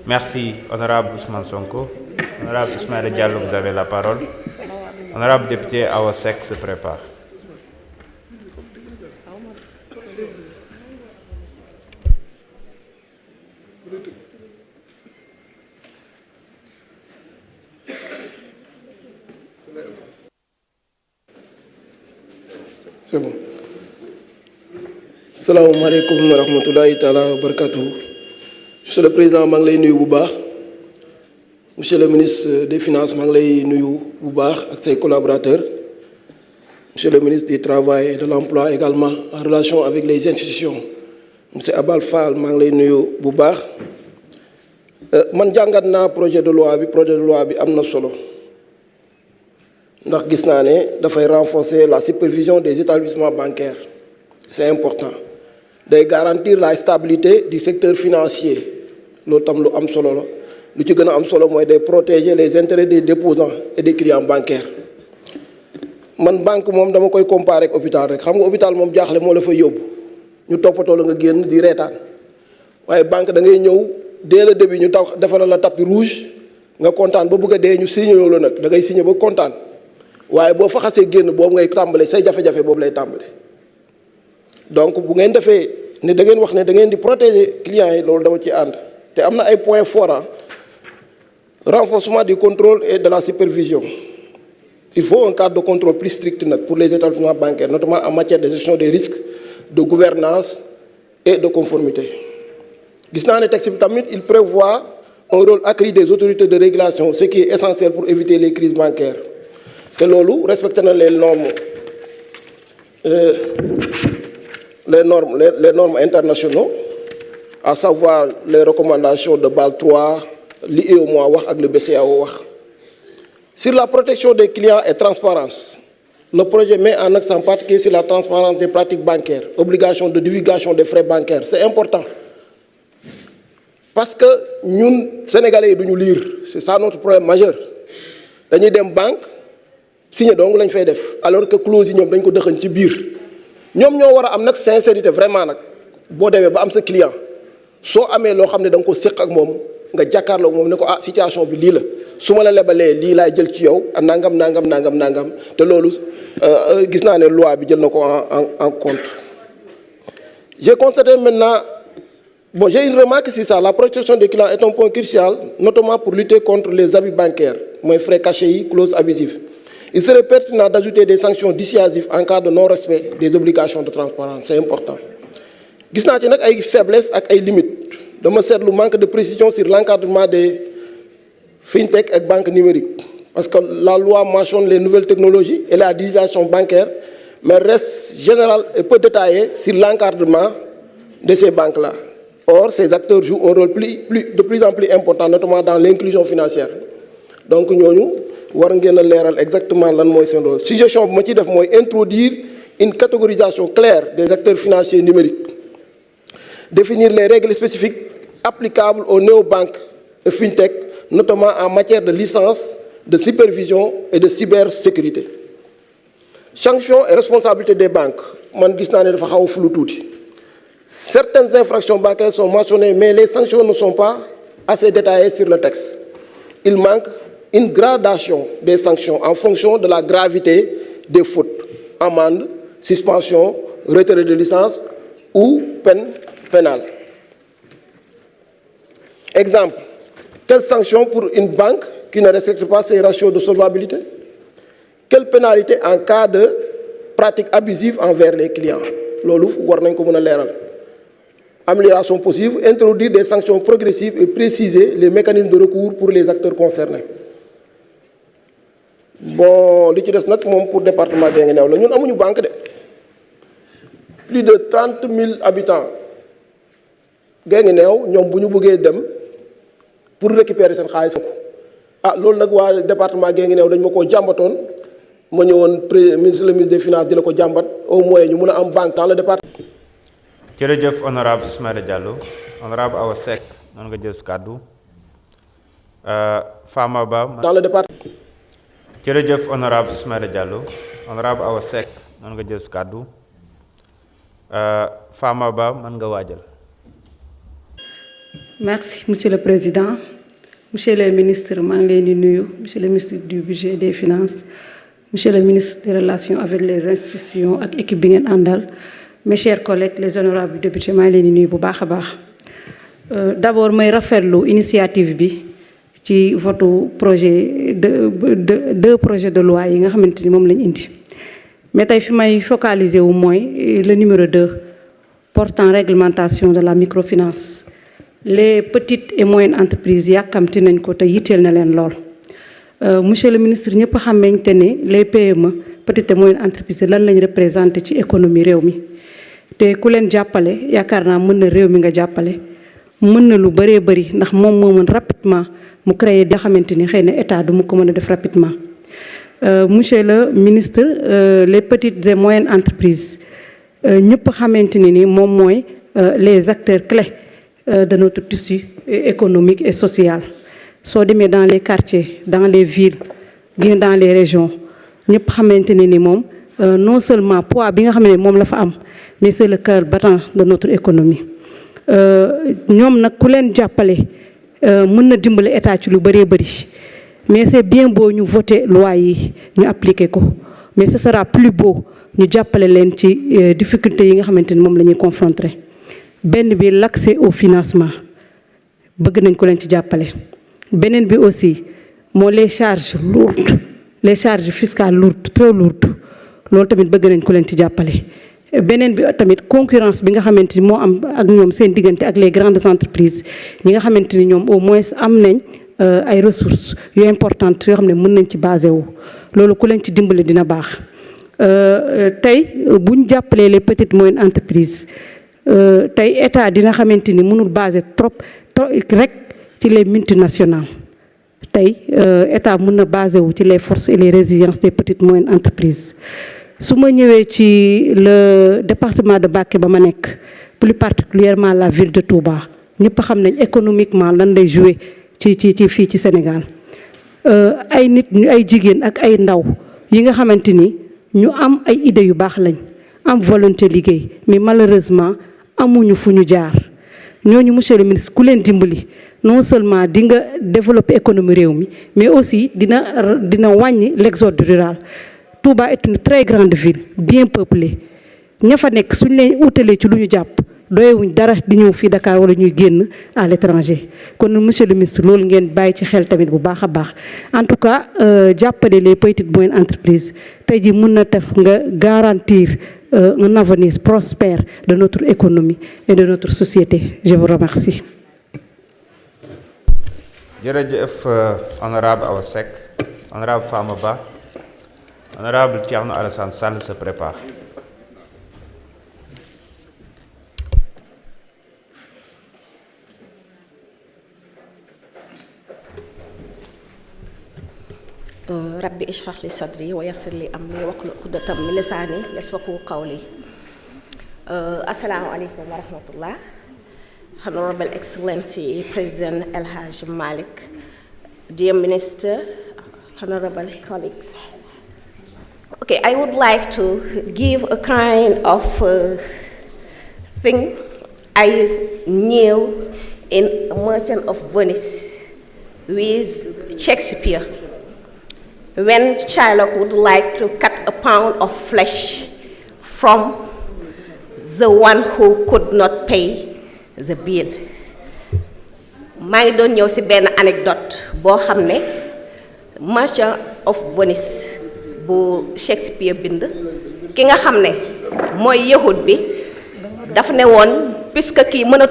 Merci, honorable Ousmane Sonko. Honorable Ismaël Diallo, vous avez la parole. Honorable député Awa Seck se prépare. C'est bon. Salaamaaleykum wa rahmatulahi taala wa barakatuhu. Monsieur le président maa ngi lay nuyu bu baax. Monsieur le ministre des finances maa ngi lay nuyu bu baax ak ses collaborateurs. Monsieur le ministre du travail et de l'emploi également en relation avec les institutions. Monsieur Abal Fall maa ngi lay nuyu bu baax. Man jàngat naa projet de loi bi am na solo ndax gis naa ne dafay renforcer la supervision des établissements bancaires. C'est important. Day garantir la stabilité du secteur financier loolu tam lu am solo la lu ci gën a am solo mooy day protéger les intérêts des déposants et des clients bancaires. Man banque moom dama koy comparer ak hôpital rek xam nga hôpital moom jaaxle moo la fay yóbbu ñu toppatoo la nga génn di reetaan waaye banque da ngay ñëw dès le début ñu tax defaral la tapis rouge nga kontaan ba bëgg a dee ñu signé la nag da ngay signé ba kontaan waaye boo fa xasee génn boobu ngay tàmbale say jafe-jafe boobu lay tàmbale. Donc bu ngeen defee ne da ngeen wax ne da ngeen di protéger clients yi loolu dama ci ànd te am na ay points forts renforcement du contrôle et de la supervision. Il faut un cadre de contrôle plus strict nag pour les établissements bancaires notamment en matière de gestion des risques de gouvernance et de conformité. Gis naa ne texte bi tamit il prévoit un rôle accru des autorités de régulation ce qui est essentiel pour éviter les crises bancaires te loolu respecté na les normes internationaux, à savoir les recommandations de Bâle III, l'UEMOA wax ak le BCEAO wax. Sur la protection des clients et transparence, le projet met en accent particulier sur la transparence des pratiques bancaires, obligation de divulgation des frais bancaires. C'est important. Parce que ñun Sénégalais yi duñu lire, c'est ça notre problème majeur. Dañuy dem banque signé donc lañ fay def alors que clause yi ñoom dañ ko dëxañ ci biir. ñoom ñoo war a am nag sincérité vraiment nag boo demee ba am sa client soo amee loo xam ne da nga ko séq ak moom nga jàkkaarloo moom ne ko ah situation bi lii la su ma la lebalee lii laay jël ci yow nangam te loolu gis naa ne loi bi jël na ko en compte. J'ai constaté maintenant j'ai une remarque sur ça. La protection des clients est un point crucial notamment pour lutter contre les abus bancaires mooy frais cachés yi clauses abusives. Il serait pertinent d'ajouter des sanctions dissuasives en cas de non-respect des obligations de transparence. C'est important. Gis naa ci nag ay faiblesses ak ay limites dama seetlu manque de précision sur l'encadrement des fintech ak banques numériques parce que la loi mentionne les nouvelles technologies et la digitalisation bancaire mais reste générale et peu détaillée sur l'encadrement de ces banques-là. Or, ces acteurs jouent un rôle de plus en plus important notamment dans l'inclusion financière. Donc ñooñu war ngeen a leeral exactement lan mooy seen rôle. Suggestion bu ma ciy def mooy introduire une catégorisation claire des acteurs financiers numériques, définir les règles spécifiques applicables aux néobanques et fintech, notamment en matière de licence, de supervision et de cybersécurité. Sanctions et responsabilités des banques man gis naa ne dafa xaw a flou tuuti. Certaines infractions bancaires sont mentionnées mais les sanctions ne sont pas assez détaillées sur le texte. Il manque une gradation des sanctions en fonction de la gravité des fautes, amende, suspension, retrait de licence ou peine pénale. Exemple, quelle sanction pour une banque qui ne respecte pas ses ratios de solvabilité? Quelle pénalité en cas de pratique abusive envers les clients? Loolu war nañ ko mën a leeral. Amélioration possible, introduire des sanctions progressives et préciser les mécanismes de recours pour les acteurs concernés. Bon li ci des nag moom pour département Guinguinéo la ñun amuñu banque de plus de 30 000 habitants Guinguinéo ñoom bu ñu bëggee dem pour récupérer seen xaalis loolu nag waa département Guinguinéo dañ ma koo jàmbatoon ma ñëwoon le ministre des finances di la ko jàmbat au moins ñu mën a am banque dans le département. jërëjëf honorable Ismaïla Diallo. Honorable Awa Seck mën nga jël kàddu. Fama Ba dans le département. jërëjëf honorable Ismaïla Diallo. Honorable Awa Seck mën nga jël kàddu. Fama Ba mën nga waajal. Merci, Monsieur le Président. Monsieur le ministre, Monsieur le ministre du Budget et des Finances, Monsieur le ministre des Relations avec les institutions et l'équipe Bingen Andal, mes chers collègues, les honorables députés, je suis nuyu bu baax a baax. D'abord, je rafetlu l'initiative ci votre projet deux projets de loi yi nga xamanteni mom lañ indi mais tay fi may focaliser wu moy le numéro 2 portant réglementation de la microfinance. Les petites et moyennes entreprises yakamti nañ ko te yitteel na leen lool. Monsieur le ministre ñëpp xamante ne les PME petites et moyennes entreprises lan lañ représenté ci économie réew mi te ku leen jàppale yaakaar naa mën na réew mi nga jàppale mën na lu bëree bëri ndax moom moo mën rapidement mu créer di xamante ni xëy na état du mu ko mën a def rapidement. Monsieur le ministre les petites et moyennes entreprises ñëpp xamante ni moom mooy les acteurs clés de notre tissu économique et social. Soo demee dans les quartiers dans les villes bien dans les régions ñëpp xamante ni moom non seulement poids bi nga xam ne moom la fa am mais c'est le cœur battant de notre économie. ñoom nag ku leen jàppale mën na dimbale état ci lu bëree bëri mais c'est bien beau ñu voter loi yi ñu appliquer ko mais ce sera plus beau ñu jàppale leen ci difficultés yi nga xamante ni moom la ñuy confronter. benn bi l'accès au financement bëgg nañ ko leen ci jàppale beneen bi aussi moo les charges lourdes les charges fiscales lourdes trop lourdes loolu tamit bëgg nañ ko leen ci jàppale. beneen bi tamit concurrence bi nga xamante ni moo am ak ñoom seen diggante ak les grandes entreprises ñi nga xamante ni ñoom au moins am nañ ay ressources yu importantes yoo xam ne mën nañ ci basé wu loolu ku leen ci dimbale dina baax. tey bu ñu jàppalee les petites moyennes entreprises tey état dina xamante ni mënul basé trop rek ci les multinationales tey état mën na basé wu ci les forces et les résiliences des petites moyennes entreprises. su ma ñëwee ci le département de Mbacké ba ma nekk plus particulièrement la ville de Touba ñëpp xam nañ économiquement lan lay jouer ci fii ci Sénégal ay nit ñu ay jigéen ak ay ndaw yi nga xamante ni ñu am ay idées yu baax lañ am volonté liggéey mais malheureusement amuñu fu ñu jaar ñooñu monsieur le ministre ku leen dimbali non seulement di nga développer économie réew mi mais aussi dina wàññi l'exode rural. Touba est une très grande ville bien peuplée ña fa nekk suñ leen utalee ci lu ñu jàpp doyewuñ dara di ñëw fii Dakar wala ñuy génn à l'étranger kon monsieur le ministre loolu ngeen bàyyi ci xel tamit bu baax a baax. En tout cas jàppale les petites moyennes entreprises tey ji mën na def nga garantir un avenir prospère de notre économie et de notre société. Je vous remercie. jërëjëf honorable Awa Seck, honorable Fama Ba. Honorable Thierno Alassane Sall se prépare. Rabbi ishrah li sadri wa yassir li amri wahlul uqdatam min lisani yafqahu qawli. Assalamu alaikum wa rahmatullah. Honorable Excellency President El Haj Malik, dear Minister, honorable colleagues. Okay, I would like to give a kind of thing I knew in Merchant of Venice with Shakespeare. When Shylock would like to cut a pound of flesh from the one who could not pay the bill. maa ngi doon ñëw ci benn anecdote boo xam ne Merchant of Venice bu Shakespeare bind ki nga xam ne mooy yahud bi daf ne woon puisque kii mën a